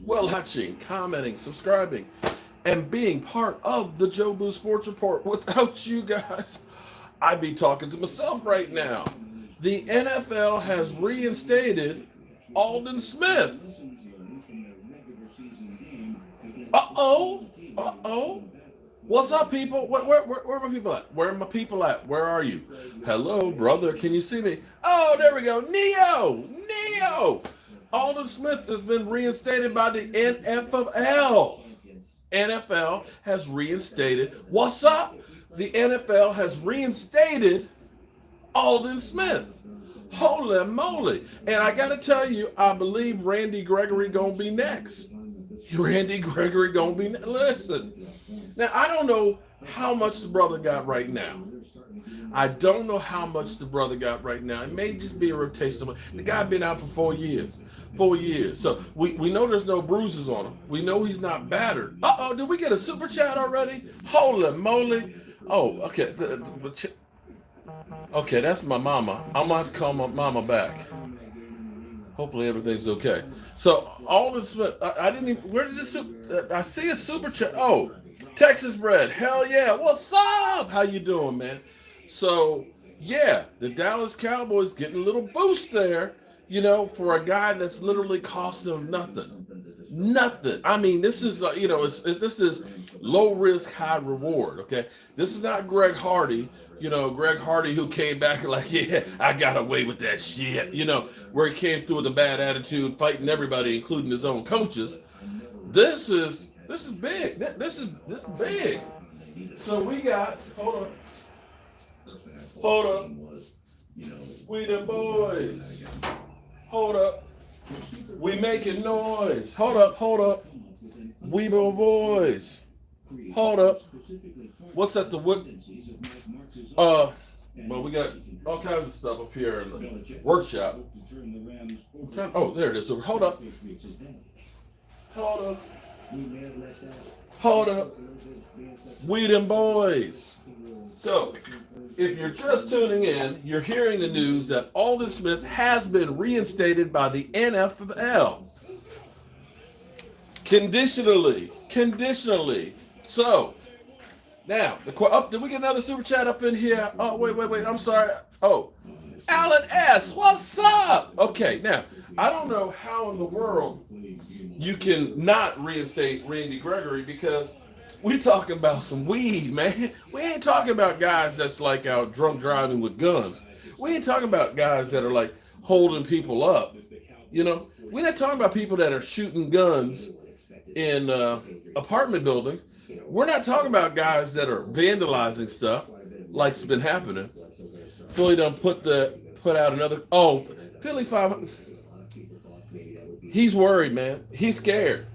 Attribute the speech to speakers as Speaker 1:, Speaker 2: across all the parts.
Speaker 1: Well, watching, commenting, subscribing, and being part of the Joe Boo Sports Report. Without you guys, I'd be talking to myself right now. The NFL has reinstated Aldon Smith. Uh-oh. Uh-oh. What's up, people? Where are my people at? Where are my people at? Where are you? Hello, brother. Can you see me? Oh, there we go. Neo. Aldon Smith has been reinstated by the NFL. NFL has reinstated. What's up? The NFL has reinstated Aldon Smith. Holy moly. And I got to tell you, I believe Randy Gregory going to be next. Listen. Now, I don't know how much the brother got right now. It may just be a rotation. The guy been out for 4 years. 4 years. So we know there's no bruises on him. We know he's not battered. Uh-oh, did we get a super chat already? Holy moly. Oh, okay. Okay, that's my mama. I'm going to have to call my mama back. Hopefully everything's okay. So, Aldon Smith, I didn't even, where did this, I see a super chat. Oh, Texas Bread, hell yeah. What's up? How you doing, man? So, yeah, the Dallas Cowboys getting a little boost there, for a guy that's literally cost them nothing. Nothing. I mean, this is, this is low risk, high reward, okay? This is not Greg Hardy, Greg Hardy who came back like, yeah, I got away with that shit, where he came through with a bad attitude, fighting everybody, including his own coaches. This is big. This is big. So we got, hold up. We the boys. Hold up. We making noise. Hold up. We the boys. Hold up. What's at the what? Well, we got all kinds of stuff up here in the workshop. Oh, there it is. So hold up. We them boys. So, if you're just tuning in, you're hearing the news that Aldon Smith has been reinstated by the NFL. Conditionally. So, now, did we get another super chat up in here? Oh, wait, I'm sorry. Oh, Alan S., what's up? Okay, now, I don't know how in the world you can not reinstate Randy Gregory because we talking about some weed, man. We ain't talking about guys that's like out drunk driving with guns. We ain't talking about guys that are like holding people up. We're not talking about people that are shooting guns in apartment building. We're not talking about guys that are vandalizing stuff like's been happening. Philly done put out another. Oh, Philly 500. He's worried, man. He's scared.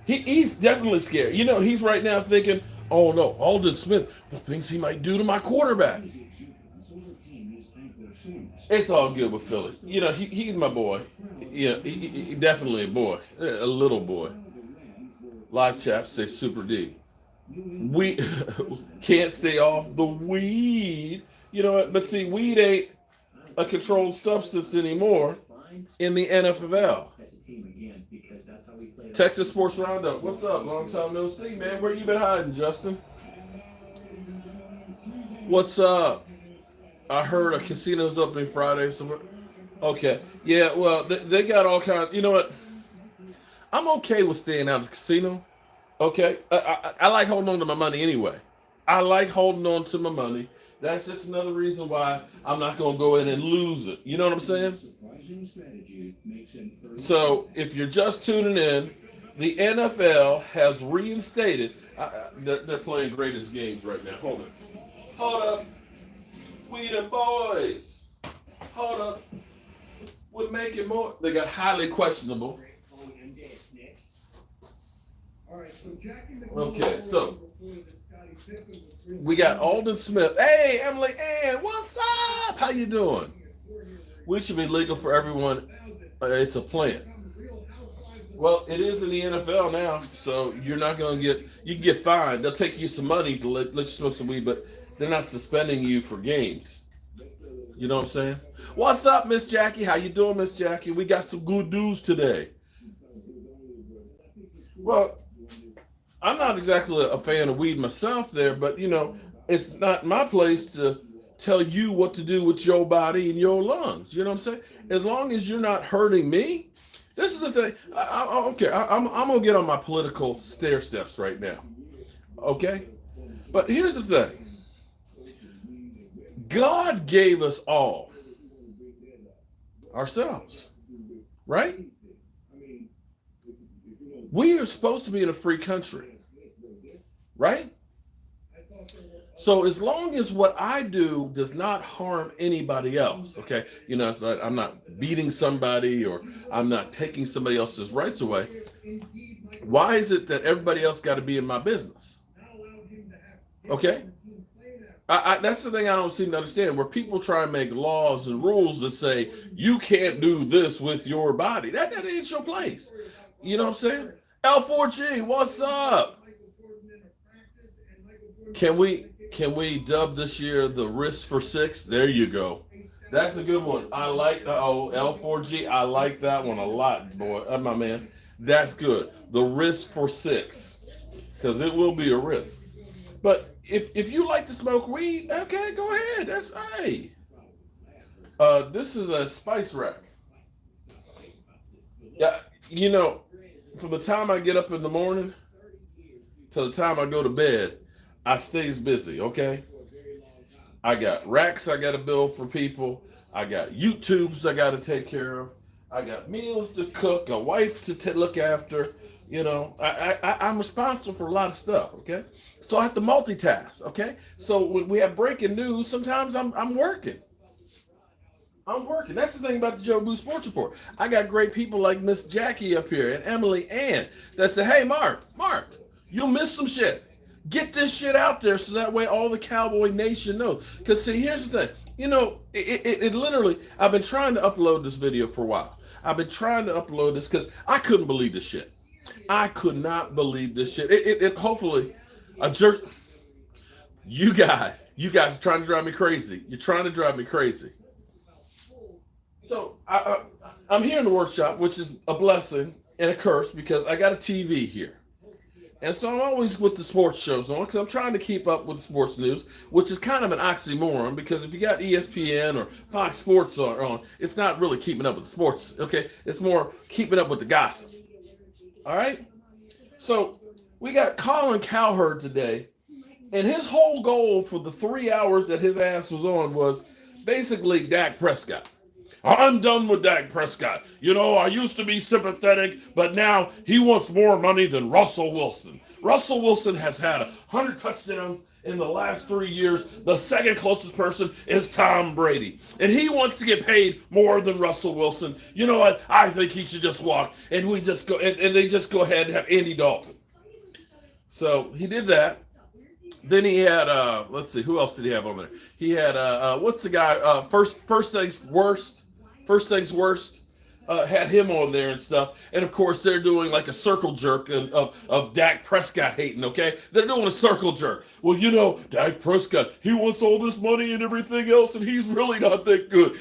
Speaker 1: He's definitely scared. He's right now thinking, oh no, Aldon Smith, the things he might do to my quarterback. It's all good with Philly. He's my boy. He definitely a boy. A little boy. Live chat say Super D. We can't stay off the weed. But see, weed ain't a controlled substance anymore in the NFL. Texas Sports Roundup. What's up? Long time no see, man. Where you been hiding, Justin? What's up? I heard a casino's opening Friday. Okay. Yeah, well, they got all kinds. You know what? I'm okay with staying out of the casino. Okay? I like holding on to my money anyway. That's just another reason why I'm not going to go in and lose it. You know what I'm saying? So, if you're just tuning in, the NFL has reinstated. They're playing greatest games right now. Hold up. We the boys. Hold up. We're making more. They got highly questionable. Okay, so we got Aldon Smith. Hey, Emily Ann, what's up? How you doing? We should be legal for everyone. It's a plan. Well, it is in the NFL now, so you're not going to you can get fined. They'll take you some money to let you smoke some weed, but they're not suspending you for games. You know what I'm saying? What's up, Miss Jackie? How you doing, Miss Jackie? We got some good news today. Well, I'm not exactly a fan of weed myself there, but it's not my place to tell you what to do with your body and your lungs. You know what I'm saying? As long as you're not hurting me, this is the thing. Okay, I'm gonna get on my political stair steps right now. Okay, but here's the thing. God gave us all ourselves, right? We are supposed to be in a free country, right? So as long as what I do does not harm anybody else, okay, so I'm not beating somebody or I'm not taking somebody else's rights away. Why is it that everybody else got to be in my business? Okay, that's the thing I don't seem to understand. Where people try and make laws and rules that say you can't do this with your body. That ain't your place. You know what I'm saying? L4G, what's up? Can we dub this year the Risk for Six? There you go. That's a good one. I like the L4G. I like that one a lot, boy. My man. That's good. The Risk for Six, because it will be a risk. But if you like to smoke weed, okay, go ahead. That's hey. This is a spice rack. Yeah, from the time I get up in the morning to the time I go to bed, I stays busy, okay? I got racks I got to build for people. I got YouTubes I got to take care of. I got meals to cook, a wife to look after. I'm responsible for a lot of stuff, okay? So I have to multitask, okay? So when we have breaking news, sometimes I'm working. I'm working. That's the thing about the Joe Boo Sports Report. I got great people like Miss Jackie up here and Emily Ann that say, hey, Mark, you'll miss some shit. Get this shit out there so that way all the Cowboy Nation knows. Because, see, here's the thing. It literally, I've been trying to upload this video for a while. I've been trying to upload this because I couldn't believe this shit. I could not believe this shit. It hopefully, a jerk. You guys are trying to drive me crazy. You're trying to drive me crazy. So I'm here in the workshop, which is a blessing and a curse because I got a TV here. And so I'm always with the sports shows on because I'm trying to keep up with sports news, which is kind of an oxymoron because if you got ESPN or Fox Sports on, it's not really keeping up with the sports, okay? It's more keeping up with the gossip. All right? So we got Colin Cowherd today, and his whole goal for the 3 hours that his ass was on was basically Dak Prescott. I'm done with Dak Prescott. I used to be sympathetic, but now he wants more money than Russell Wilson. Russell Wilson has had 100 touchdowns in the last 3 years. The second closest person is Tom Brady. And he wants to get paid more than Russell Wilson. You know what? I think he should just walk, and we just go and they just go ahead and have Andy Dalton. So he did that. Then he had let's see, who else did he have on there? He had what's the guy? First things worst. First things worst, had him on there and stuff. And of course, they're doing like a circle jerk of Dak Prescott hating, okay? They're doing a circle jerk. Well, Dak Prescott, he wants all this money and everything else, and he's really not that good,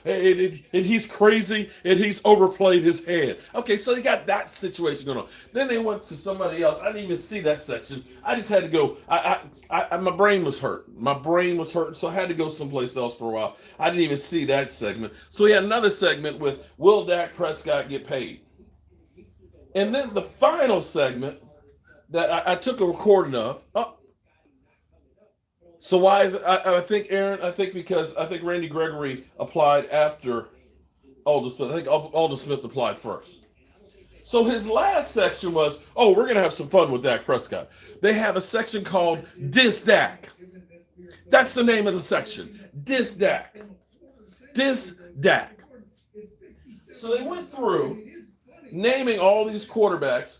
Speaker 1: and he's crazy, and he's overplayed his hand. Okay, so you got that situation going on. Then they went to somebody else. I didn't even see that section. I just had to go. My brain was hurt. My brain was hurting, so I had to go someplace else for a while. I didn't even see that segment. So we had another segment with, will Dak Prescott get paid? And then the final segment that I took a recording of. So why is it? I think, Aaron, because Randy Gregory applied after Aldon Smith. I think Aldon Smith applied first. So his last section was, we're going to have some fun with Dak Prescott. They have a section called Diss Dak. That's the name of the section. Diss Dak. Diss Dak. So they went through naming all these quarterbacks.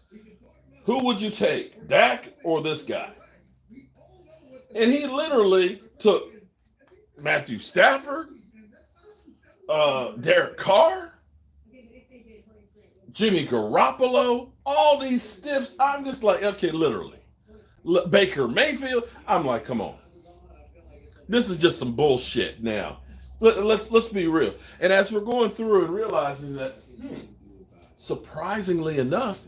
Speaker 1: Who would you take, Dak or this guy? And he literally took Matthew Stafford, Derek Carr, Jimmy Garoppolo, all these stiffs. I'm just like, okay, literally. Baker Mayfield. I'm like, come on. This is just some bullshit now. Let's be real. And as we're going through and realizing that, surprisingly enough,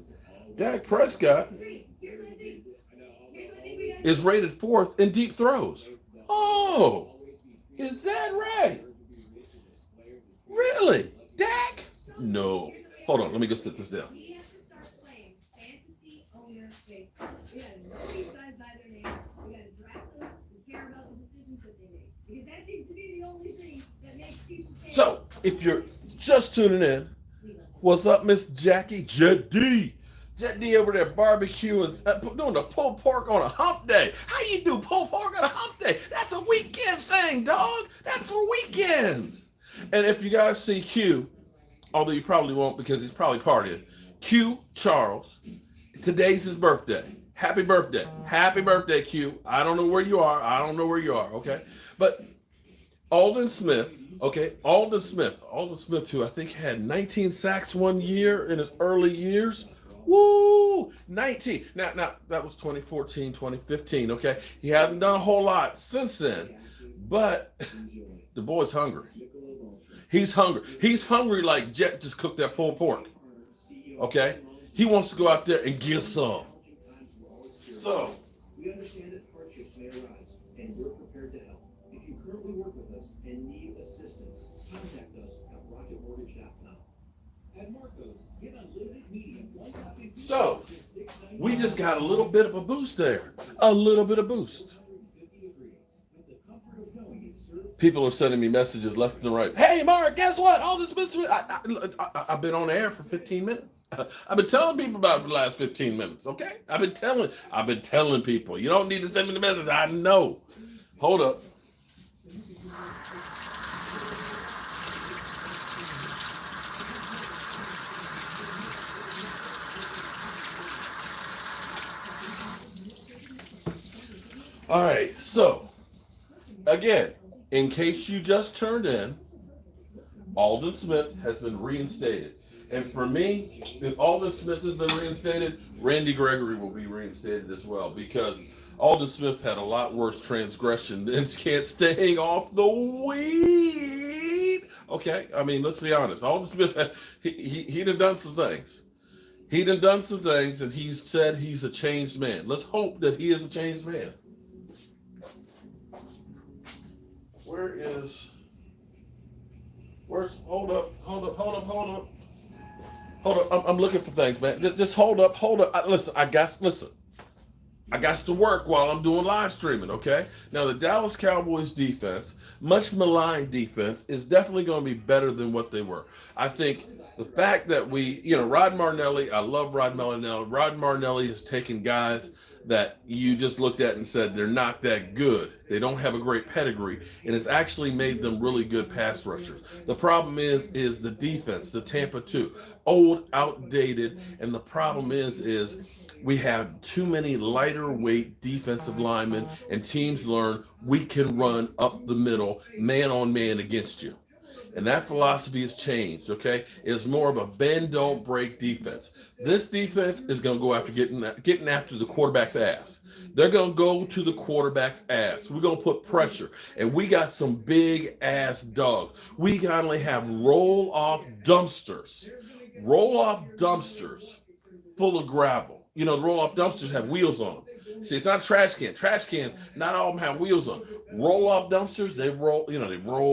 Speaker 1: Dak Prescott is rated fourth in deep throws. Oh, is that right? Really? Dak? No. Hold on, let me go sit this down. So, if you're just tuning in, what's up, Miss Jackie? Jet D. Jet D over there barbecuing, doing the pulled pork on a hump day. How you do pulled pork on a hump day? That's a weekend thing, dog. That's for weekends. And if you guys see Q, although you probably won't because he's probably partying, Q Charles, today's his birthday. Happy birthday. Happy birthday, Q. I don't know where you are. Okay? But Aldon Smith, Aldon Smith, who I think had 19 sacks one year in his early years. Woo! 19. Now, that was 2014, 2015, okay? He hasn't done a whole lot since then. But the boy's hungry. He's hungry. He's hungry like Jet just cooked that pulled pork. Okay? He wants to go out there and get some. So, we understand that hardships may arise, and we're prepared to help. If you currently work with us and need assistance, contact us at rocketmortgage.com. At Marco's, get unlimited media. So, we just got a little bit of a boost there. A little bit of boost. People are sending me messages left and right. Hey, Mark, guess what? All this business. I've been on air for 15 minutes. I've been telling people about it for the last 15 minutes, okay? I've been telling people. You don't need to send me the message. I know. Hold up. All right, so, again, in case you just turned in, Aldon Smith has been reinstated. And for me, if Aldon Smith has been reinstated, Randy Gregory will be reinstated as well, because Aldon Smith had a lot worse transgression than can't staying off the weed. Okay, I mean, let's be honest. Aldon Smith, he'd have done some things. He'd have done some things, and he's said he's a changed man. Let's hope that he is a changed man. Hold up. I'm looking for things, man. Just hold up. Listen, I got to work while I'm doing live streaming, okay? Now, the Dallas Cowboys defense, much maligned defense, is definitely going to be better than what they were. I think the fact that Rod Marinelli, I love Rod Marinelli. Rod Marinelli has taken guys that you just looked at and said they're not that good. They don't have a great pedigree, and it's actually made them really good pass rushers. The problem is the defense, the Tampa 2, old, outdated, and the problem is we have too many lighter weight defensive linemen, and teams learn we can run up the middle, man on man against you. And that philosophy has changed, okay? It's more of a bend, don't break defense. This defense is going to go after getting after the quarterback's ass. They're going to go to the quarterback's ass. We're going to put pressure. And we got some big-ass dogs. We got to have roll-off dumpsters full of gravel. You know, the roll-off dumpsters have wheels on them. See, it's not a trash can. Trash cans, not all of them have wheels on. Roll-off dumpsters, they roll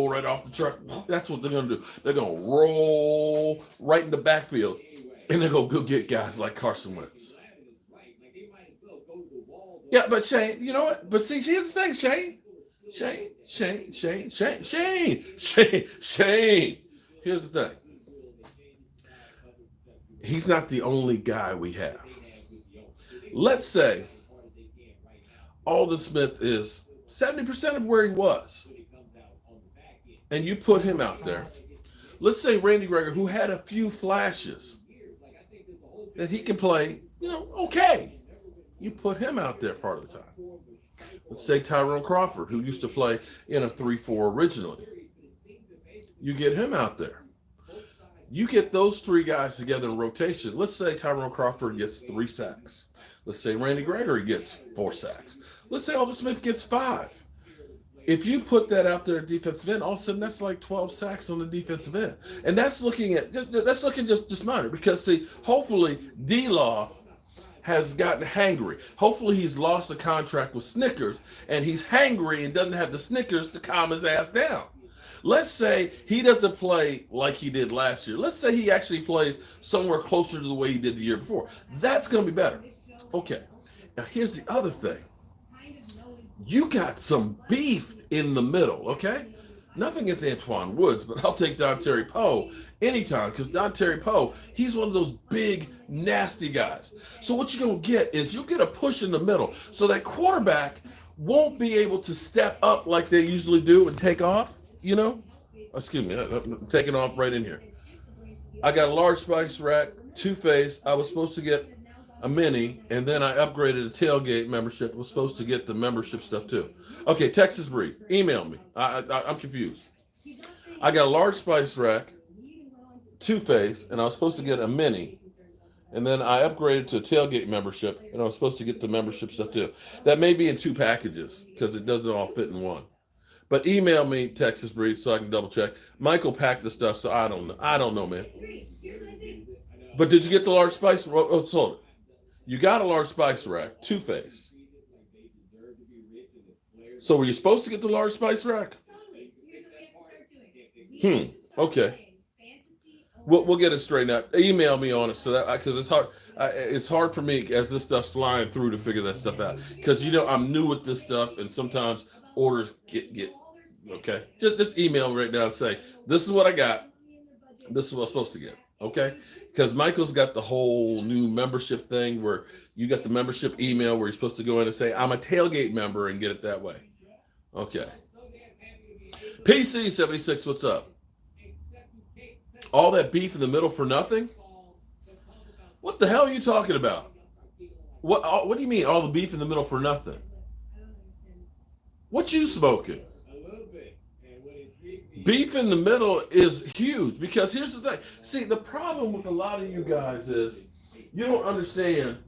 Speaker 1: right off the truck. That's what they're going to do. They're going to roll right in the backfield, and they're going to go get guys like Carson Wentz. Yeah, but Shane, you know what? But see, here's the thing, Shane. Here's the thing. He's not the only guy we have. Let's say Aldon Smith is 70% of where he was, and you put him out there. Let's say Randy Gregory, who had a few flashes that he can play, okay. You put him out there part of the time. Let's say Tyrone Crawford, who used to play in a 3-4 originally. You get him out there. You get those three guys together in rotation. Let's say Tyrone Crawford gets 3 sacks. Let's say Randy Gregory gets 4 sacks. Let's say Aldon Smith gets 5. If you put that out there at defensive end, all of a sudden that's like 12 sacks on the defensive end. And that's looking just minor, because see, hopefully D-Law has gotten hangry. Hopefully he's lost a contract with Snickers and he's hangry and doesn't have the Snickers to calm his ass down. Let's say he doesn't play like he did last year. Let's say he actually plays somewhere closer to the way he did the year before. That's going to be better. Okay. Now here's the other thing. You got some beef in the middle, okay? Nothing against Antoine Woods, but I'll take Dontari Poe anytime because Dontari Poe, he's one of those big, nasty guys. So what you're going to get is you'll get a push in the middle. So that quarterback won't be able to step up like they usually do and take off, you know? Excuse me, I'm taking off right in here. I got a large spice rack, two-face. I was supposed to get a mini, and then I upgraded a tailgate membership. I was supposed to get the membership stuff too. Okay, Texas Breed, email me. I'm confused. I got a large spice rack, two-face, and I was supposed to get a mini, and then I upgraded to a tailgate membership, and I was supposed to get the membership stuff too. That may be in two packages because it doesn't all fit in one. But email me, Texas Breed, so I can double check. Michael packed the stuff, so I don't know. I don't know, man. But did you get the large spice? Oh, hold it. You got a large spice rack, two-face. So were you supposed to get the large spice rack? Okay. We'll get it straightened out. Email me on it so that because it's hard. It's hard for me as this stuff's flying through to figure that stuff out because I'm new with this stuff and sometimes orders get okay. Just email me right now and say this is what I got. This is what I'm supposed to get. Okay. Because Michael's got the whole new membership thing where you got the membership email where you're supposed to go in and say, I'm a tailgate member and get it that way. Okay. PC76, what's up? All that beef in the middle for nothing? What the hell are you talking about? What do you mean all the beef in the middle for nothing? What you smoking? Beef in the middle is huge because here's the thing. See, the problem with a lot of you guys is you don't understand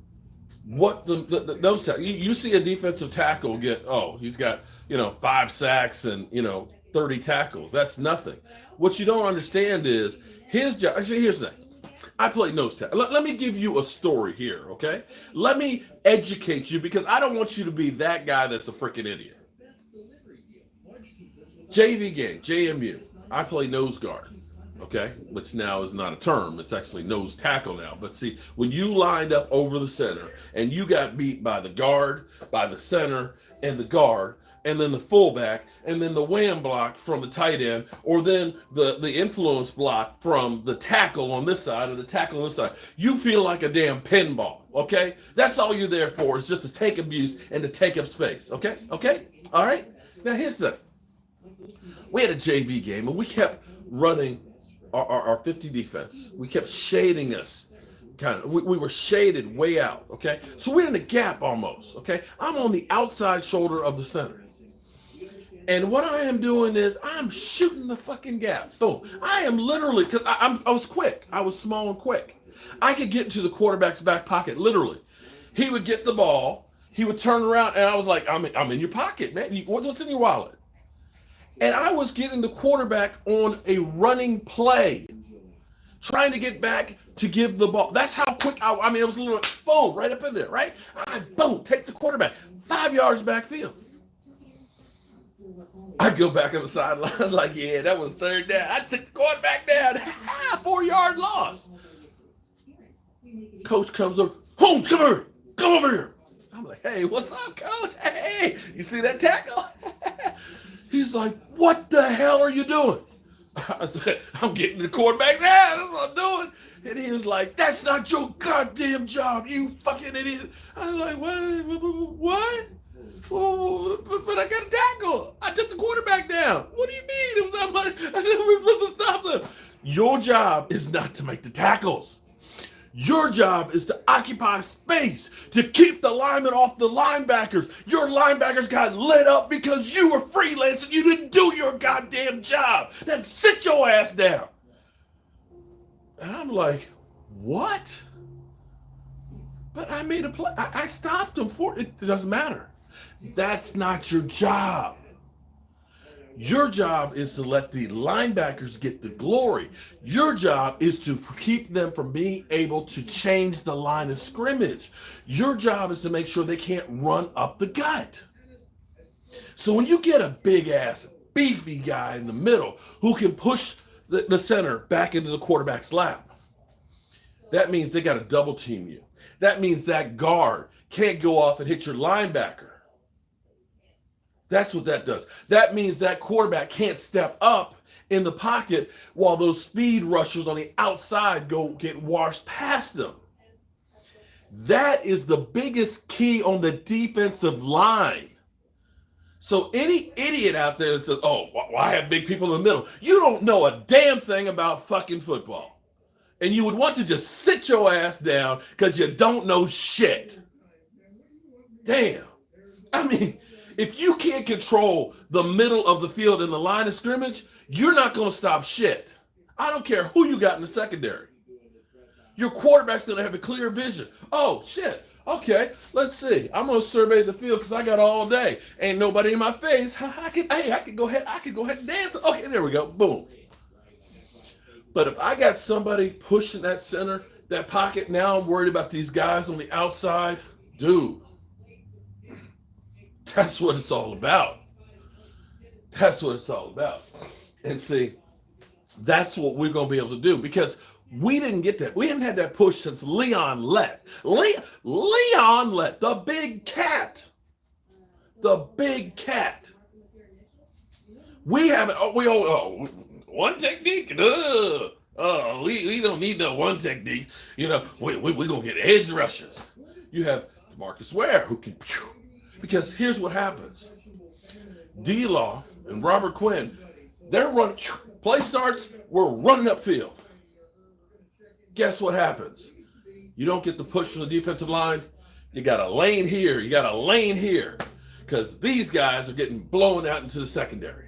Speaker 1: what those tackles. You see a defensive tackle get, he's got, 5 sacks and, 30 tackles. That's nothing. What you don't understand is his job. See, here's the thing. I play nose tackle. Let me give you a story here, okay? Let me educate you because I don't want you to be that guy that's a freaking idiot. JV game, JMU. I play nose guard, okay? Which now is not a term. It's actually nose tackle now. But see, when you lined up over the center and you got beat by the guard, by the center, and the guard, and then the fullback, and then the wham block from the tight end, or then the influence block from the tackle on this side or the tackle on this side, you feel like a damn pinball, okay? That's all you're there for is just to take abuse and to take up space, okay? Okay? All right? Now, here's the thing. We had a JV game, and we kept running our 50 defense. We kept shading us, kind of. We were shaded way out, okay? So we're in the gap almost, okay? I'm on the outside shoulder of the center. And what I am doing is I'm shooting the fucking gap. So I am literally, because I was quick. I was small and quick. I could get into the quarterback's back pocket, literally. He would get the ball. He would turn around, and I was like, I'm in your pocket, man. What's in your wallet? And I was getting the quarterback on a running play, trying to get back to give the ball. That's how quick it was a little boom, right up in there, right? Boom, take the quarterback, 5 yards backfield. I go back on the sideline like, yeah, that was third down. I took the quarterback down, 4-yard loss. Coach comes over, Holmes, come over here. I'm like, hey, what's up, coach? Hey, you see that tackle? He's like, what the hell are you doing? I said, I'm getting the quarterback now. That's what I'm doing. And he was like, that's not your goddamn job, you fucking idiot. I was like, what? Well, but I got a tackle. I took the quarterback down. What do you mean? I said, we're supposed to stop them. Your job is not to make the tackles. Your job is to occupy space, to keep the linemen off the linebackers. Your linebackers got lit up because you were freelancing. You didn't do your goddamn job. Then sit your ass down. And I'm like, what? But I made a play. I stopped him for it. It doesn't matter. That's not your job. Your job is to let the linebackers get the glory. Your job is to keep them from being able to change the line of scrimmage. Your job is to make sure they can't run up the gut. So when you get a big ass, beefy guy in the middle who can push the center back into the quarterback's lap, that means they got to double team you. That means that guard can't go off and hit your linebacker. That's what that does. That means that quarterback can't step up in the pocket while those speed rushers on the outside go get washed past them. That is the biggest key on the defensive line. So any idiot out there that says, oh, why have big people in the middle? You don't know a damn thing about fucking football. And you would want to just sit your ass down because you don't know shit. Damn. I mean, if you can't control the middle of the field in the line of scrimmage, you're not going to stop shit. I don't care who you got in the secondary. Your quarterback's going to have a clear vision. Oh, shit. Okay, let's see. I'm going to survey the field because I got all day. Ain't nobody in my face. I can go ahead and dance. Okay, there we go. Boom. But if I got somebody pushing that center, that pocket, now I'm worried about these guys on the outside. Dude, that's what it's all about. That's what it's all about. And see, that's what we're going to be able to do because we didn't get that. We haven't had that push since Leon Lett. Leon Lett, the big cat. The big cat. We haven't, one technique? We don't need no one technique. You know, we're going to get edge rushers. You have Marcus Ware who can, because here's what happens. D-Law and Robert Quinn, they're running, play starts, we're running upfield. Guess what happens? You don't get the push from the defensive line. You got a lane here. You got a lane here. Because these guys are getting blown out into the secondary.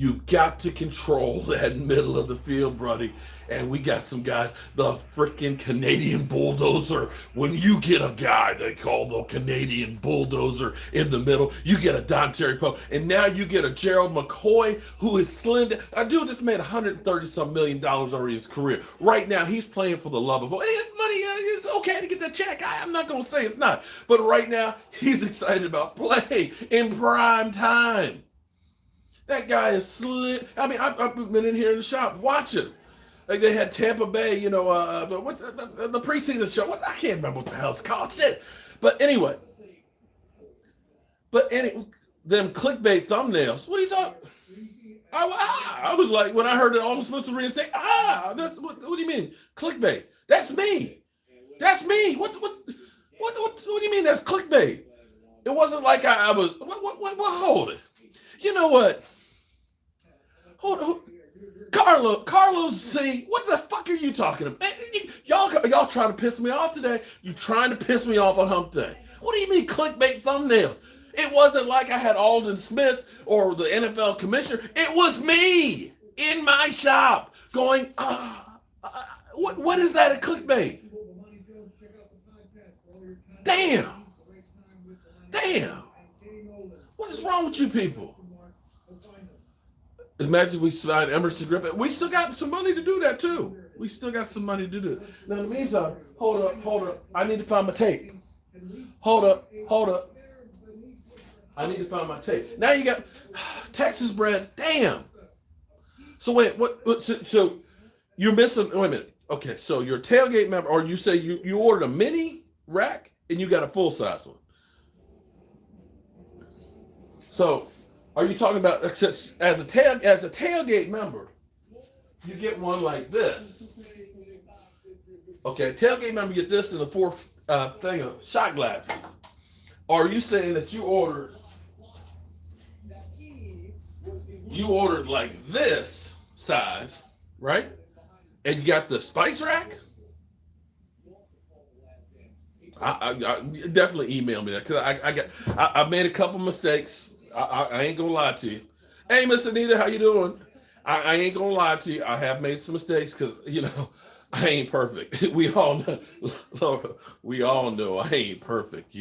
Speaker 1: You've got to control that middle of the field, buddy. And we got some guys, the freaking Canadian bulldozer. When you get a guy they call the Canadian bulldozer in the middle, you get a Don Terry Poe. And now you get a Gerald McCoy who is slender. A dude that's made $130-some million already in his career. Right now, he's playing for the love of money. It's okay to get that check. I'm not going to say it's not. But right now, he's excited about play in prime time. That guy is slick. I mean, I've been in here in the shop watching. Like they had Tampa Bay, the preseason show. I can't remember what the hell it's called. Shit. But anyway. Them clickbait thumbnails. What are you talking? I was like, when I heard that Aldon Smith was reinstated, that's what do you mean? Clickbait. That's me. That's me. What do you mean that's clickbait? It wasn't like I was, hold it. You know what? Hold on. Carlos C, what the fuck are you talking about? Y'all trying to piss me off today. You trying to piss me off on hump day. What do you mean clickbait thumbnails? It wasn't like I had Aldon Smith or the NFL commissioner. It was me in my shop going, what is that, a clickbait? Damn. What is wrong with you people? Imagine if we signed Emerson Griffin. We still got some money to do that too. Now in the meantime, hold up. I need to find my tape. Hold up. I need to find my tape. Now you got Texas bread. Damn. So wait, so you're missing, wait a minute. Okay, so your tailgate member, or you say you ordered a mini rack and you got a full size one. So, are you talking about as a tailgate member, you get one like this? Okay, tailgate member get this in a fourth thing of shot glasses. Or are you saying that you ordered like this size, right? And you got the spice rack? I definitely email me that because I made a couple mistakes. I ain't gonna lie to you. Hey, Miss Anita, how you doing? I ain't gonna lie to you. I have made some mistakes because I ain't perfect. We all know I ain't perfect.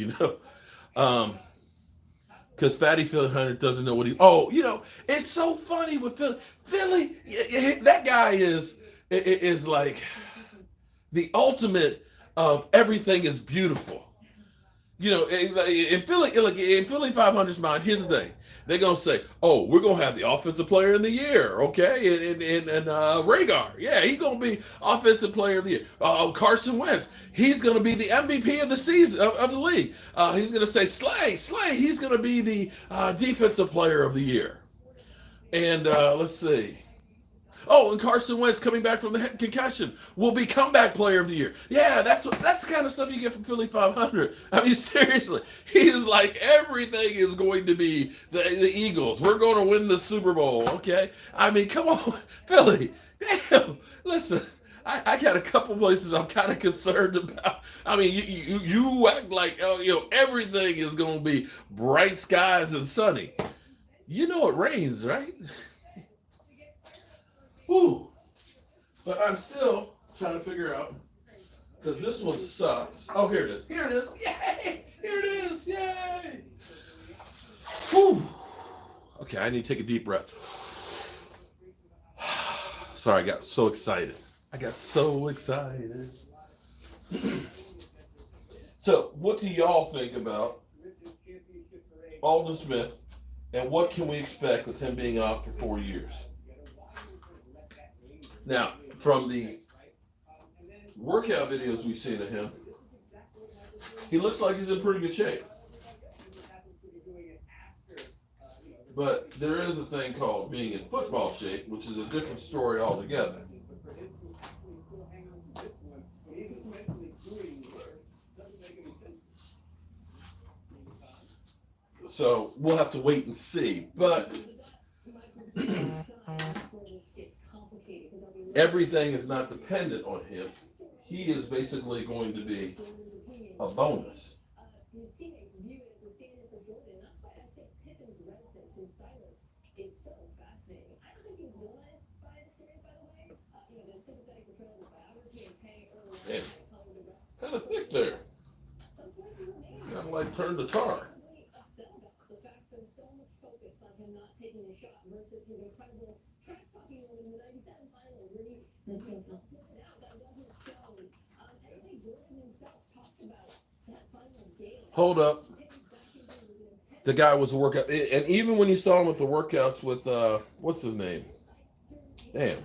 Speaker 1: because Fatty Philly Hunter doesn't know what he. Oh, it's so funny with Philly. That guy is like the ultimate of everything is beautiful. In Philly 500's mind, here's the thing. They're going to say, oh, we're going to have the offensive player of the year, okay? And Rhaegar, yeah, he's going to be offensive player of the year. Carson Wentz, he's going to be the MVP of the season, of the league. He's going to say, Slay, he's going to be the defensive player of the year. And let's see. Oh, and Carson Wentz coming back from the concussion will be comeback player of the year. Yeah, that's the kind of stuff you get from Philly 500. I mean, seriously, he's like everything is going to be the Eagles. We're going to win the Super Bowl, okay? I mean, come on, Philly. Damn, listen. I got a couple places I'm kind of concerned about. I mean, you act like everything is going to be bright skies and sunny. You know it rains, right? Ooh, but I'm still trying to figure out, because this one sucks. Oh, here it is. Yay! Here it is. Yay! Whew. Okay, I need to take a deep breath. Sorry, I got so excited. So, what do y'all think about Aldon Smith, and what can we expect with him being off for 4 years? Now, from the workout videos we've seen of him, he looks like he's in pretty good shape. But there is a thing called being in football shape, which is a different story altogether. So we'll have to wait and see. But everything is not dependent on him. He is basically going to be a bonus. Man, kind of thick there. Kind of like turned to tar. Hold up. The guy was a workout, and even when you saw him at the workouts with what's his name? Damn.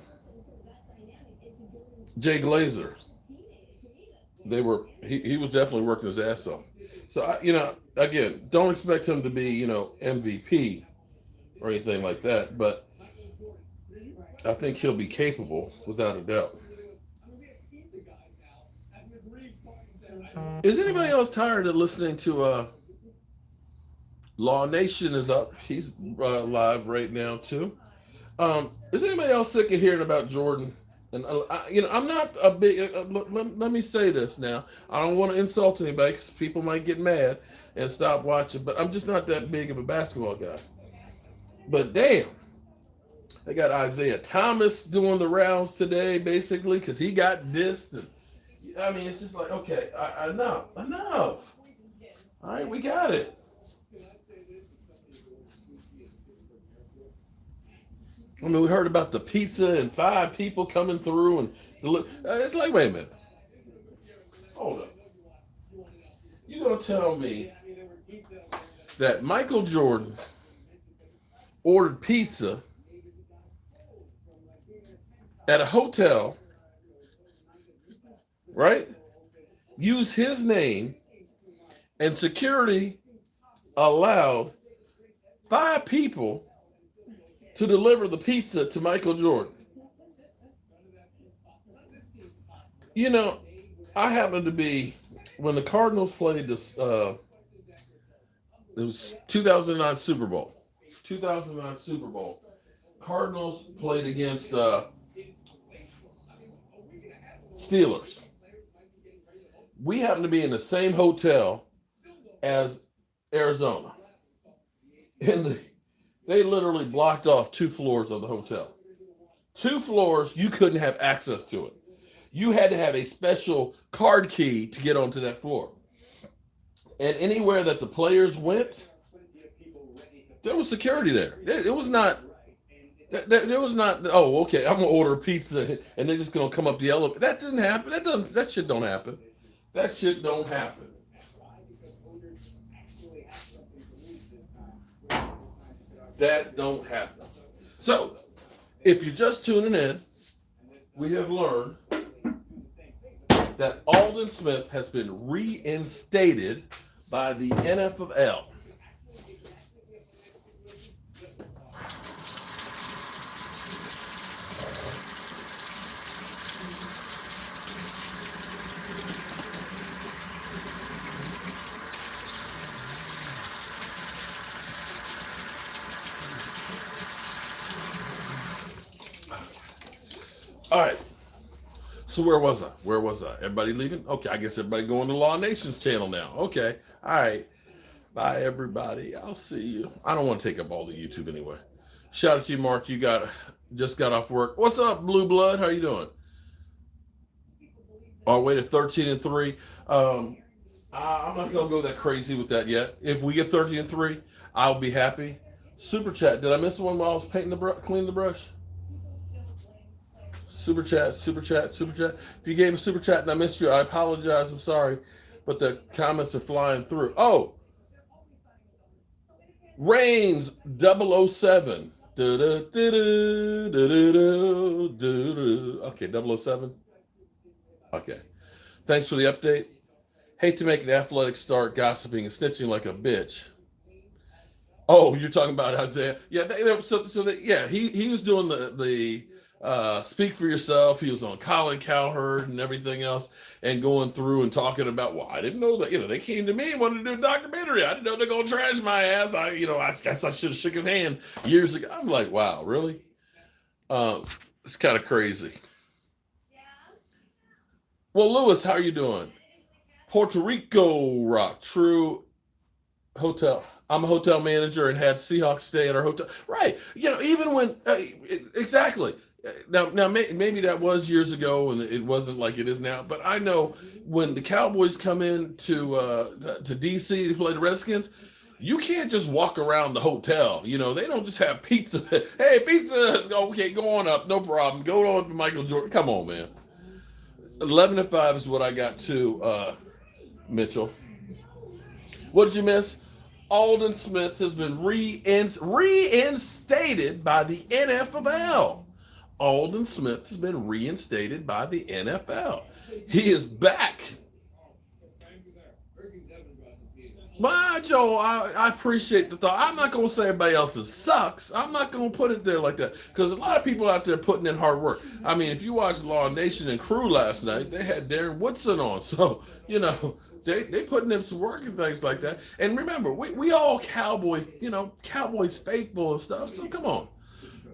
Speaker 1: Jay Glazer. He was definitely working his ass off. So again, don't expect him to be, MVP or anything like that, but I think he'll be capable without a doubt. Is anybody else tired of listening to Law Nation is up? He's live right now too. Is anybody else sick of hearing about Jordan? And I'm not a big. Let me say this now. I don't want to insult anybody because people might get mad and stop watching. But I'm just not that big of a basketball guy. But damn, they got Isaiah Thomas doing the rounds today, basically, because he got dissed. And I mean, it's just like, okay, enough. All right, we got it. I mean, we heard about the pizza and 5 people coming through, and it's like, wait a minute. Hold up. You're going to tell me that Michael Jordan ordered pizza at a hotel, right? Used his name, and security allowed 5 people to deliver the pizza to Michael Jordan. I happened to be, when the Cardinals played this, it was 2009 Super Bowl. Cardinals played against Steelers. We happened to be in the same hotel as Arizona. They literally blocked off 2 floors of the hotel. 2 floors, you couldn't have access to it. You had to have a special card key to get onto that floor. And anywhere that the players went, There was security there. It was not. There was not. Oh, okay. I'm gonna order a pizza and they're just gonna come up the elevator. That didn't happen. That doesn't. That shit don't happen. That shit don't happen. That don't happen. So, if you're just tuning in, we have learned that Aldon Smith has been reinstated by the NFL. All right. So where was I? Where was I? Everybody leaving? Okay, I guess everybody going to Law Nation's channel now. Okay. All right. Bye, everybody. I'll see you. I don't want to take up all the YouTube anyway. Shout out to you, Mark. You just got off work. What's up, Blue Blood? How you doing? Our way to 13-3. I'm not gonna go that crazy with that yet. If we get 13-3, I'll be happy. Super chat. Did I miss one while I was painting cleaning the brush? Super chat, super chat, super chat. If you gave a super chat and I missed you, I apologize. I'm sorry, but the comments are flying through. Oh, Reigns 007. Okay, 007. Okay. Thanks for the update. Hate to make an athletic start gossiping and snitching like a bitch. Oh, you're talking about Isaiah? Yeah, he was doing the speak for yourself. He was on Colin Cowherd and everything else, and going through and talking about, well, I didn't know that, they came to me and wanted to do a documentary. I didn't know they're gonna trash my ass. I guess I should have shook his hand years ago. I'm like, wow, really? It's kind of crazy. Well, Lewis, how are you doing? Puerto Rico rock, true hotel. I'm a hotel manager and had Seahawks stay at our hotel. Right. Even when, exactly. Now, maybe that was years ago and it wasn't like it is now. But I know when the Cowboys come in to DC to play the Redskins, you can't just walk around the hotel. They don't just have pizza. Hey, pizza. Okay, go on up. No problem. Go on to Michael Jordan. Come on, man. 11-5 is what I got to, Mitchell. What did you miss? Aldon Smith has been reinstated by the NFL. Aldon Smith has been reinstated by the NFL. He is back. Well, Joe, I appreciate the thought. I'm not going to say everybody else's sucks. I'm not going to put it there like that because a lot of people out there putting in hard work. I mean, if you watched Law Nation and Crew last night, they had Darren Woodson on. So, they putting in some work and things like that. And remember, we all Cowboys faithful and stuff. So come on.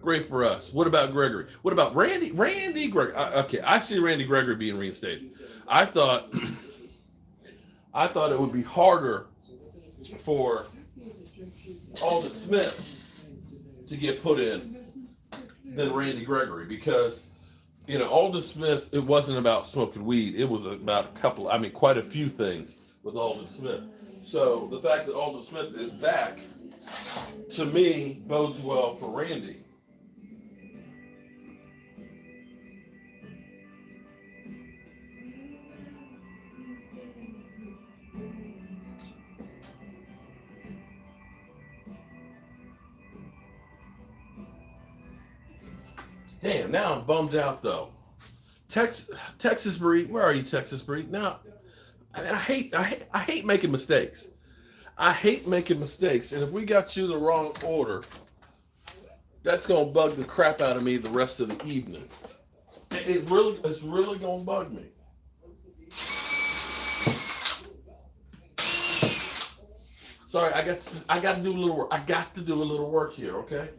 Speaker 1: Great for us. What about Gregory? What about Randy? Randy Gregory. Okay, I see Randy Gregory being reinstated. I thought it would be harder for Aldon Smith to get put in than Randy Gregory because, Aldon Smith, it wasn't about smoking weed. It was about quite a few things with Aldon Smith. So the fact that Aldon Smith is back, to me, bodes well for Randy. Damn, now I'm bummed out though. Texas Breed, where are you, Texas Breed? Now, I hate making mistakes. I hate making mistakes, and if we got you the wrong order, that's gonna bug the crap out of me the rest of the evening. It's really gonna bug me. Sorry, I got to do a little work. I got to do a little work here, okay?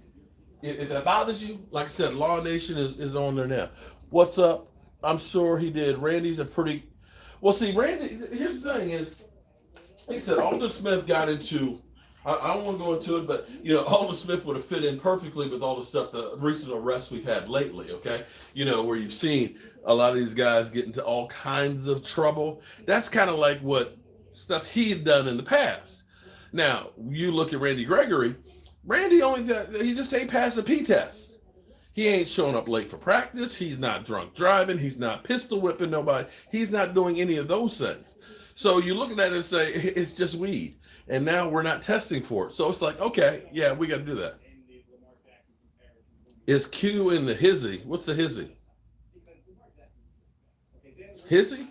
Speaker 1: If that bothers you, like I said, Law Nation is on there now. What's up? I'm sure he did. Randy's a pretty... Well, see, Randy, here's the thing is, like I said, Aldon Smith got into... I don't want to go into it, but, Aldon Smith would have fit in perfectly with all the stuff, the recent arrests we've had lately, okay? Where you've seen a lot of these guys get into all kinds of trouble. That's kind of like what stuff he had done in the past. Now, you look at Randy Gregory, Randy he just ain't passed the P test. He ain't showing up late for practice. He's not drunk driving. He's not pistol whipping nobody. He's not doing any of those things. So you look at that and say, it's just weed. And now we're not testing for it. So it's like, okay, yeah, we got to do that. Is Q in the hizzy? What's the hizzy? Hizzy?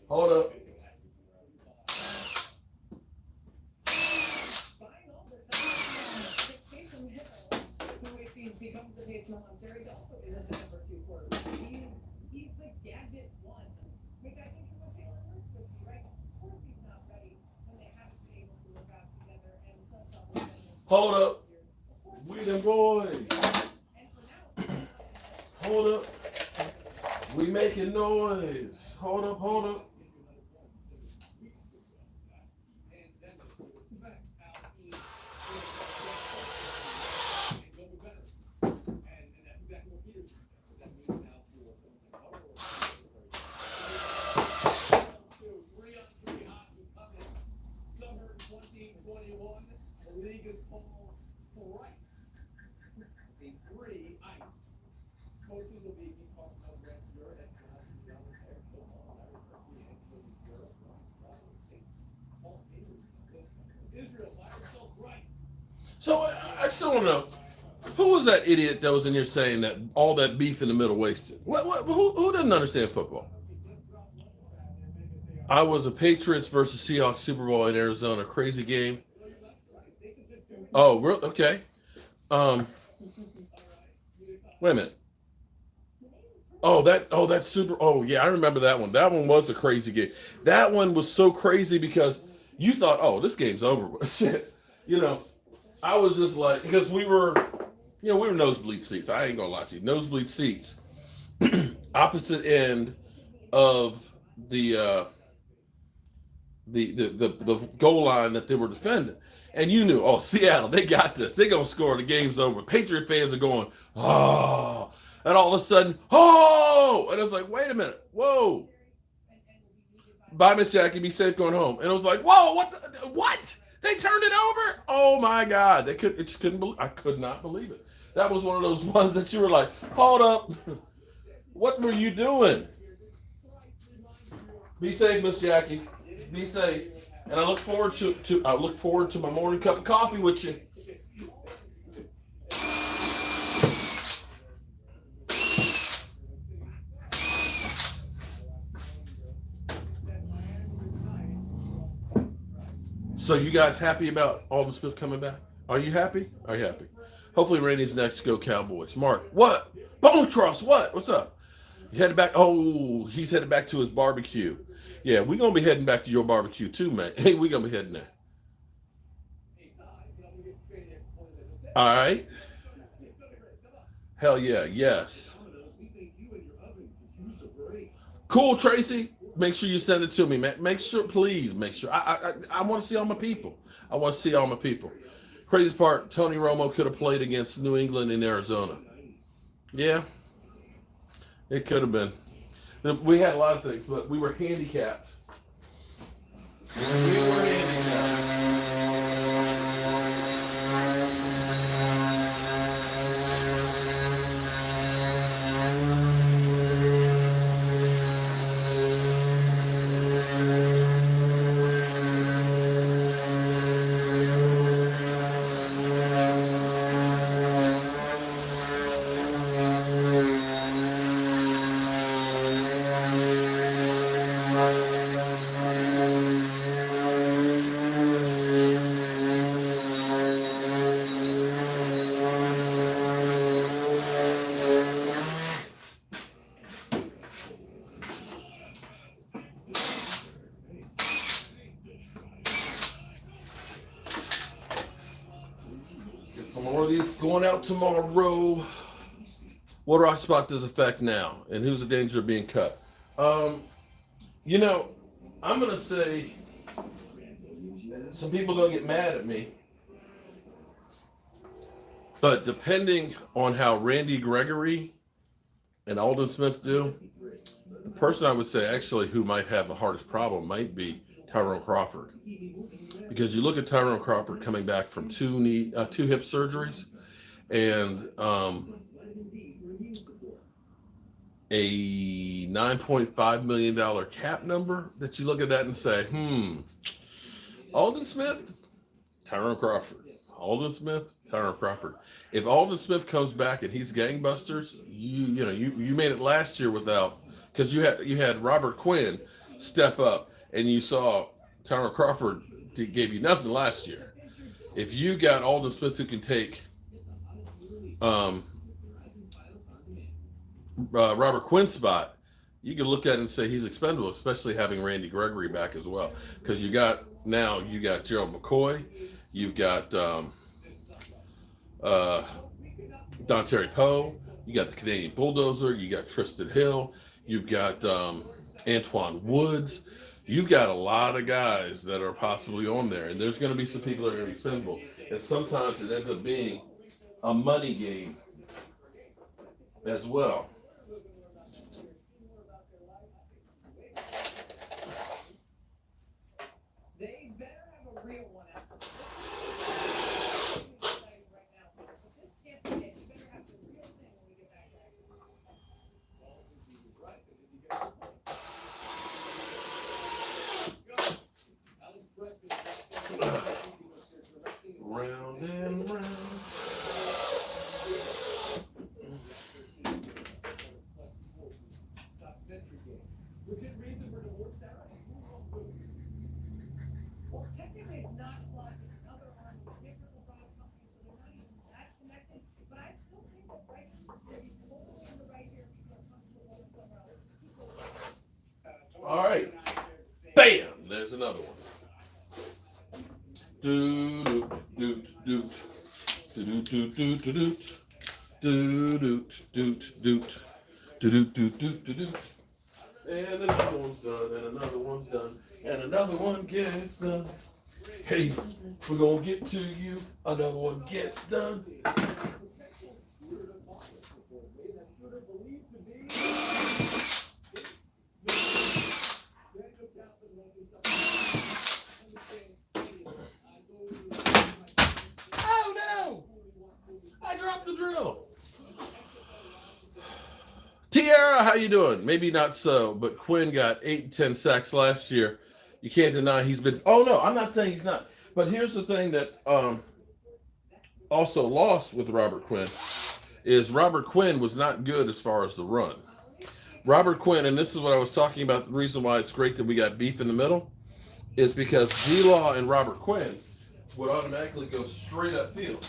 Speaker 1: Hold up. Hold up. We them boys. Hold up. We making noise. Hold up, hold up. So I still don't know. Who was that idiot that was in here saying that all that beef in the middle wasted? Who doesn't understand football? I was a Patriots versus Seahawks Super Bowl in Arizona. Crazy game. Oh, really? Okay. Wait a minute. That's super. Oh, yeah, I remember that one. That one was a crazy game. That one was so crazy because you thought, oh, this game's over with. Shit. I was just like, because we were nosebleed seats. I ain't gonna lie to you, nosebleed seats, opposite end of the goal line that they were defending, and you knew, oh, Seattle, they got this. They gonna score. The game's over. Patriot fans are going, oh, and all of a sudden, oh, and it's like, wait a minute, whoa, bye, Miss Jackie, be safe going home. And it was like, whoa, what? They turned it over? Oh my God! I could not believe it. That was one of those ones that you were like, hold up, what were you doing? Be safe, Miss Jackie. Be safe. And I look forward to my morning cup of coffee with you. So you guys happy about Aldon Smith coming back? Are you happy? Are you happy? Hopefully Randy's next. Go Cowboys. Mark, what? Bone Cross, what? What's up? You headed back? Oh, he's headed back to his barbecue. Yeah, we're going to be heading back to your barbecue too, man. Hey, we're going to be heading there. All right. Hell yeah, yes. Cool, Tracy. Make sure you send it to me, man. Please make sure. I want to see all my people. I want to see all my people. Crazy part, Tony Romo could have played against New England in Arizona. Yeah, it could have been. We had a lot of things, but we were handicapped. More of these going out tomorrow. What rock spot does affect now? And who's the danger of being cut? You know, I'm going to say some people are going to get mad at me. But depending on how Randy Gregory and Aldon Smith do, the person I would say actually who might have the hardest problem might be Tyrone Crawford. Because you look at Tyrone Crawford coming back from two hip surgeries and a $9.5 million cap number that you look at that and say, Aldon Smith, Tyrone Crawford. Aldon Smith, Tyrone Crawford. If Aldon Smith comes back and he's gangbusters, you made it last year without, because you had Robert Quinn step up and you saw Tyrone Crawford gave you nothing last year. If you got Aldon Smith who can take Robert Quinn's spot, you can look at it and say he's expendable, especially having Randy Gregory back as well. Because you got Gerald McCoy, you've got Dontari Poe, you got the Canadian Bulldozer, you got Tristan Hill, you've got Antoine Woods. You've got a lot of guys that are possibly on there, and there's going to be some people that are going to be expendable. And sometimes it ends up being a money game as well. Round and round. All right. Bam! There's another one. Do do do do do do do do do do do do do. And another one's done, and another one's done, and another one gets done. Hey, we're gonna get to you. Another one gets done. Oh no! I dropped the drill. Tiara, how you doing? Maybe not so, but Quinn got 8 and 10 sacks last year. You can't deny he's been. Oh no, I'm not saying he's not. But here's the thing that also lost with Robert Quinn is Robert Quinn was not good as far as the run. Robert Quinn, and this is what I was talking about. The reason why it's great that we got beef in the middle is because D-Law and Robert Quinn would automatically go straight up field.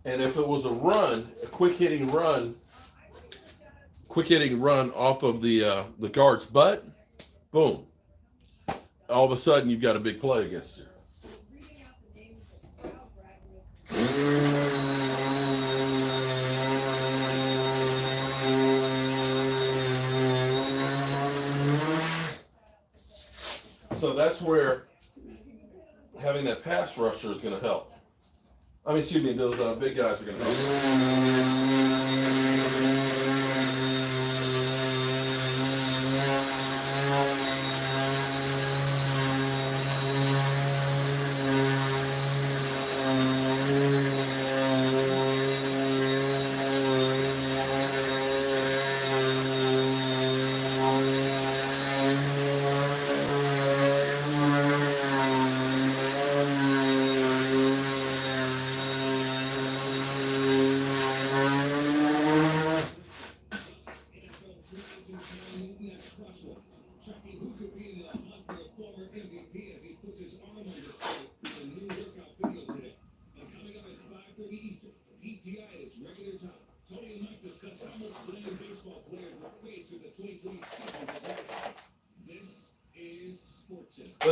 Speaker 1: And if it was a run, a quick hitting run off of the guard's butt, boom. All of a sudden, you've got a big play against you. So that's where having that pass rusher is going to help. I mean, excuse me, those big guys are going to help.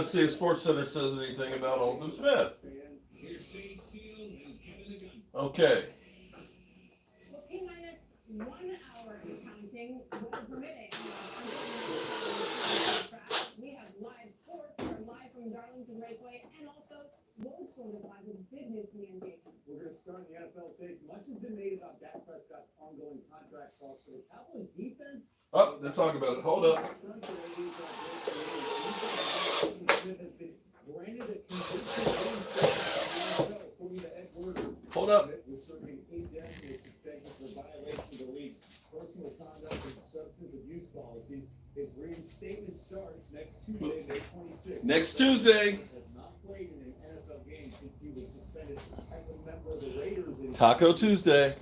Speaker 1: Let's see if SportsCenter says anything about Aldon Smith. Okay.
Speaker 2: T-minus 1 hour counting, weather permitting. We have live sports. We're live from Darlington Raceway, and also Wolves going to live with big news from the NBA.
Speaker 3: We're going to start in the NFL safe. Much has been made about Dak Prescott's ongoing contract talks for the Cowboys defense.
Speaker 1: Oh, they're talking about it. Hold up.
Speaker 3: Smith has been granted a conviction according to Ed Werder.
Speaker 1: Hold up.
Speaker 3: Smith was serving indefinite suspension for violation of the league's personal conduct and substance abuse policies. His reinstatement starts next Tuesday, May 26th.
Speaker 1: Next Tuesday.
Speaker 3: Has not played in an NFL game since he was suspended as a member of the Raiders in
Speaker 1: Taco Tuesday.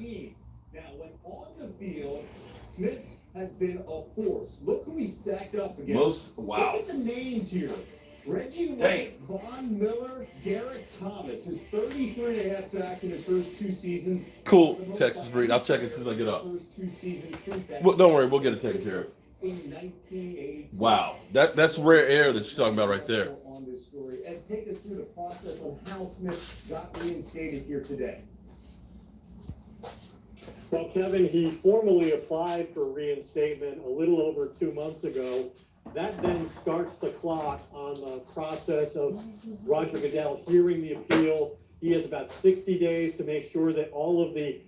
Speaker 3: Now, when on the field, Smith has been a force. Look who he's stacked up against.
Speaker 1: Wow.
Speaker 3: Look at the names here. Reggie White, Von Miller, Derek Thomas. His 33.5 sacks in his first 2 seasons.
Speaker 1: Cool, Texas breed. I'll check it as soon as I get up.
Speaker 3: First 2 seasons since that.
Speaker 1: Well, don't worry, we'll get it taken care of.
Speaker 3: In 1982.
Speaker 1: Wow, that's rare air that you're talking about right there.
Speaker 3: On this story, and take us through the process on how Smith got reinstated here today.
Speaker 4: Well, Kevin, he formally applied for reinstatement a little over 2 months ago. That then starts the clock on the process of Roger Goodell hearing the appeal. He has about 60 days to make sure that all of the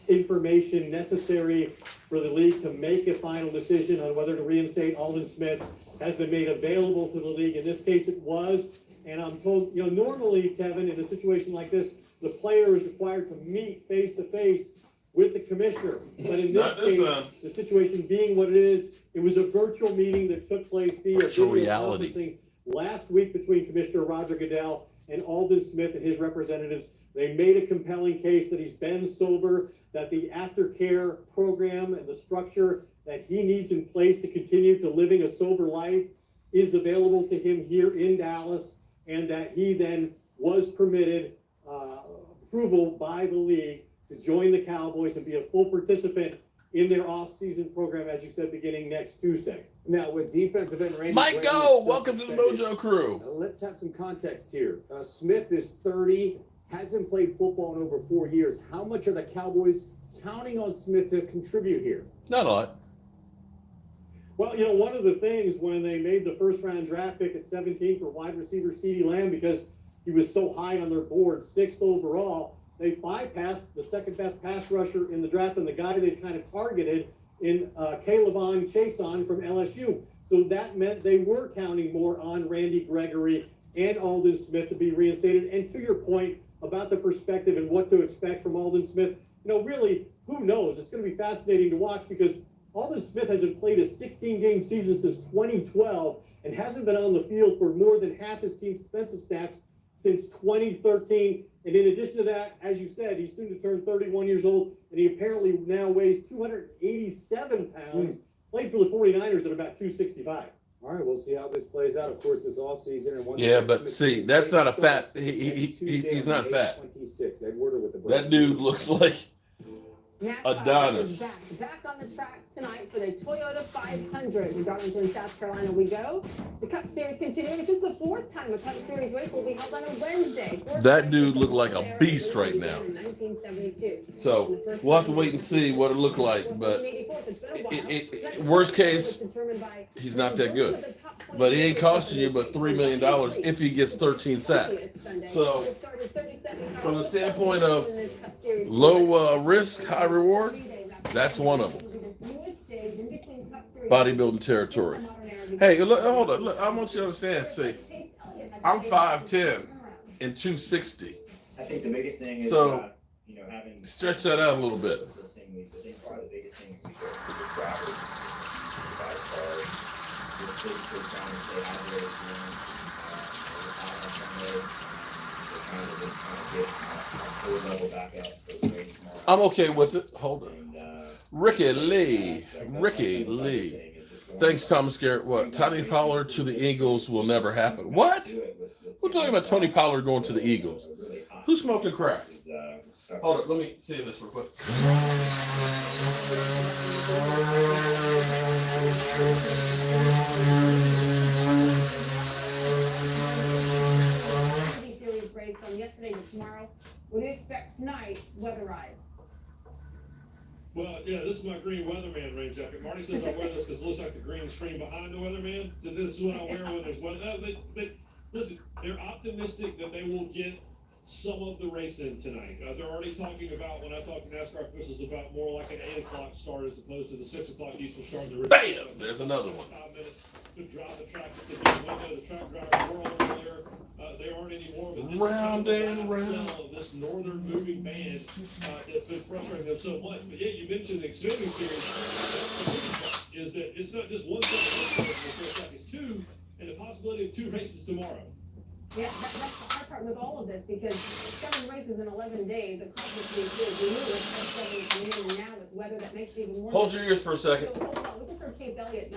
Speaker 4: information necessary for the league to make a final decision on whether to reinstate Aldon Smith has been made available to the league. In this case, it was. And I'm told, normally, Kevin, in a situation like this, the player is required to meet face-to-face with the commissioner. But in this case, the situation being what it is, it was a virtual meeting that took place via
Speaker 1: virtual
Speaker 4: video
Speaker 1: reality
Speaker 4: conferencing last week between Commissioner Roger Goodell and Aldon Smith and his representatives. They made a compelling case that he's been sober, that the aftercare program and the structure that he needs in place to continue to living a sober life is available to him here in Dallas, and that he then was permitted approval by the league to join the Cowboys and be a full participant in their off-season program, as you said, beginning next Tuesday.
Speaker 3: Now, with defensive end Randy
Speaker 1: Mike
Speaker 3: Gregory
Speaker 1: Go,
Speaker 3: still
Speaker 1: welcome to the
Speaker 3: suspended,
Speaker 1: Mojo Crew.
Speaker 3: let's have some context here. Smith is 30, hasn't played football in over 4 years. How much are the Cowboys counting on Smith to contribute here?
Speaker 1: Not a lot.
Speaker 4: Well, one of the things when they made the first-round draft pick at 17 for wide receiver CeeDee Lamb, because he was so high on their board, 6th overall, they bypassed the second-best pass rusher in the draft and the guy they kind of targeted in K'Lavon Chaisson from LSU. So that meant they were counting more on Randy Gregory and Aldon Smith to be reinstated. And to your point about the perspective and what to expect from Aldon Smith, really, who knows? It's going to be fascinating to watch because Aldon Smith hasn't played a 16-game season since 2012 and hasn't been on the field for more than half his team's defensive snaps since 2013. And in addition to that, as you said, he's soon to turn 31 years old, and he apparently now weighs 287 pounds, played for the 49ers at about 265.
Speaker 3: All right, we'll see how this plays out, of course, this offseason. And once
Speaker 1: but see, that's not a fat. He's not fat.
Speaker 3: 26. Ed Werder with the
Speaker 1: that dude looks like Adonis.
Speaker 2: Back on the track tonight for the Toyota 500 in Darlington, South Carolina we go. The Cup Series continuing. It's just the 4th time a Cup Series race will be held on a Wednesday.
Speaker 1: That dude looked like a beast right now.
Speaker 2: In 1972.
Speaker 1: So we'll have to wait and see what it looked like. But worst case, he's not that good. But he ain't costing you but $3 million if he gets 13 sacks. So from the standpoint of low risk, high reward, that's one of them. Bodybuilding territory. Hey, look, hold on. Look, I want you to understand. See, I'm 5'10" and 260.
Speaker 5: I think the biggest thing is,
Speaker 1: so
Speaker 5: having
Speaker 1: stretch that out a little bit.
Speaker 5: I think probably the biggest thing is the drivers, the 5 stars, just take time and stay hydrated. Full level back up for the race tomorrow.
Speaker 1: I'm okay with it. Hold on.
Speaker 5: And,
Speaker 1: Ricky Lee. Thanks, Thomas Garrett. What? Tony Pollard to the Eagles will never happen. What? We're talking about Tony Pollard going to the Eagles. Who's smoking crack? Hold on, let me see this real quick.
Speaker 2: weatherize?
Speaker 6: Well, yeah, this is my green weatherman rain jacket. Marty says I wear this because it looks like the green screen behind the weatherman. So this is what I wear when there's weather. But listen, they're optimistic that they will get some of the race in tonight. They're already talking about, when I talk to NASCAR officials, about more like an 8 o'clock start as opposed to the 6 o'clock Eastern start.
Speaker 1: Bam! There's another one.
Speaker 6: 5 minutes to drive the track if they get a window. The track driver were over there. They aren't anymore, but this
Speaker 1: Round
Speaker 6: is kind
Speaker 1: and
Speaker 6: of the
Speaker 1: round.
Speaker 6: cell of this northern moving band that's been frustrating them so much. But yeah, you mentioned the Xfinity series. That's the big part, is that it's not just one thing in the first track, it's two, and the possibility of 2 races tomorrow.
Speaker 2: Yeah, that's the hard part with all of this, because 7 races in 11 days across the 3 years. We knew it was 7 coming in, now with weather that makes it even more.
Speaker 1: Hold your ears for a second.
Speaker 2: So hold on, we can start Chase Elliott.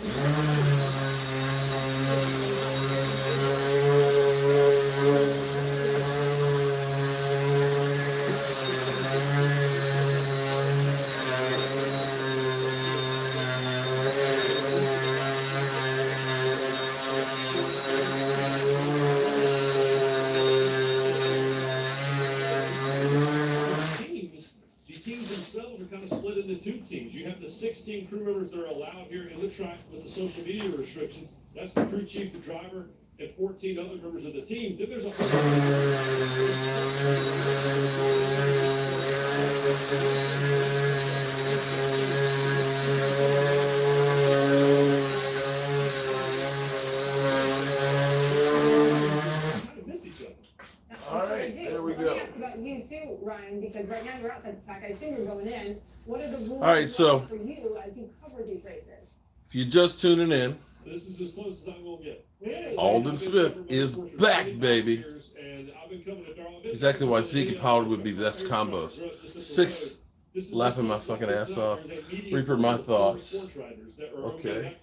Speaker 6: The teams themselves are kind of split into 2 teams. You have the 16 crew members that are allowed here in the track with the social media restrictions. That's the crew chief, the driver, and 14 other members of the team. Then there's a kind of miss each other.
Speaker 1: All right, there we
Speaker 2: Let me
Speaker 1: go.
Speaker 2: ask about you too, Ryan, because right now you're outside the track. I assume you're going in. What are the rules
Speaker 1: All right, so-
Speaker 2: for you as you cover these races?
Speaker 1: If you're just tuning in,
Speaker 6: This is as close as I'm gonna get.
Speaker 1: Alden Smith is back, baby. Exactly why Zeke and Pollard would be the best combos. 6, laughing my fucking ass off. Reaper my thoughts. Okay.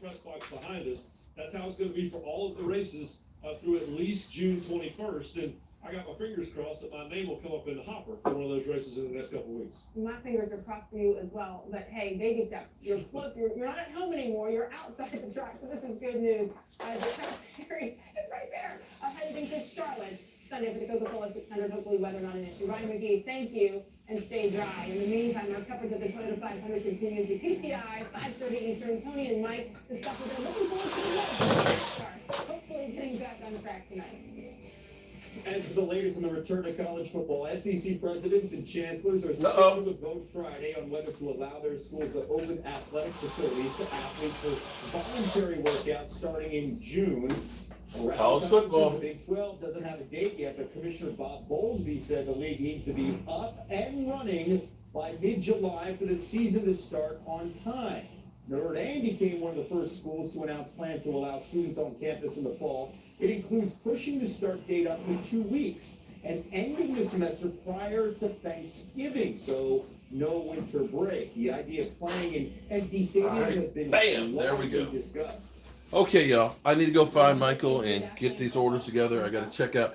Speaker 6: That's how it's gonna be for all of the races through at least June 21st. And I got my fingers crossed that my name will come up in the hopper for one of those races in the next couple of weeks.
Speaker 2: My fingers are crossed for you as well, but hey, baby steps. You're close. You're not at home anymore. You're outside the track, so this is good news. The Cup Series is right there. Heading to Charlotte Sunday for the Coca-Cola 600. Hopefully, weather not an issue. Ryan McGee, thank you, and stay dry. In the meantime, our coverage of the Toyota 500 continues at PTI 5:30 Eastern. Tony and Mike discuss what they're looking forward to the start. Hopefully, getting back on track tonight.
Speaker 3: As for the latest on the return to college football, SEC presidents and chancellors are
Speaker 1: Uh-oh.
Speaker 3: scheduled to vote Friday on whether to allow their schools to open athletic facilities to athletes for voluntary workouts starting in June. Around
Speaker 1: College
Speaker 3: the
Speaker 1: football.
Speaker 3: conferences, the Big 12 doesn't have a date yet, but Commissioner Bob Bowlesby said the league needs to be up and running by mid-July for the season to start on time. Notre Dame became one of the first schools to announce plans to allow students on campus in the fall. It includes pushing the start date up to 2 weeks and ending the semester prior to Thanksgiving, so no winter break. The idea of playing in empty stadiums has been
Speaker 1: Bam, there we go.
Speaker 3: widely discussed.
Speaker 1: Okay, y'all. I need to go find Michael and get these orders together. I got to check out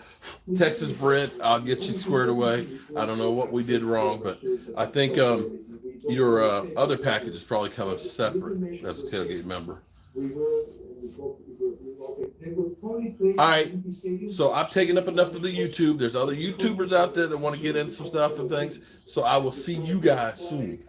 Speaker 1: Texas Brent. I'll get you squared away. I don't know what we did wrong, but I think your other package is probably coming separate. That's a tailgate member. All right. So I've taken up enough of the YouTube. There's other YouTubers out there that want to get into some stuff and things. So I will see you guys soon.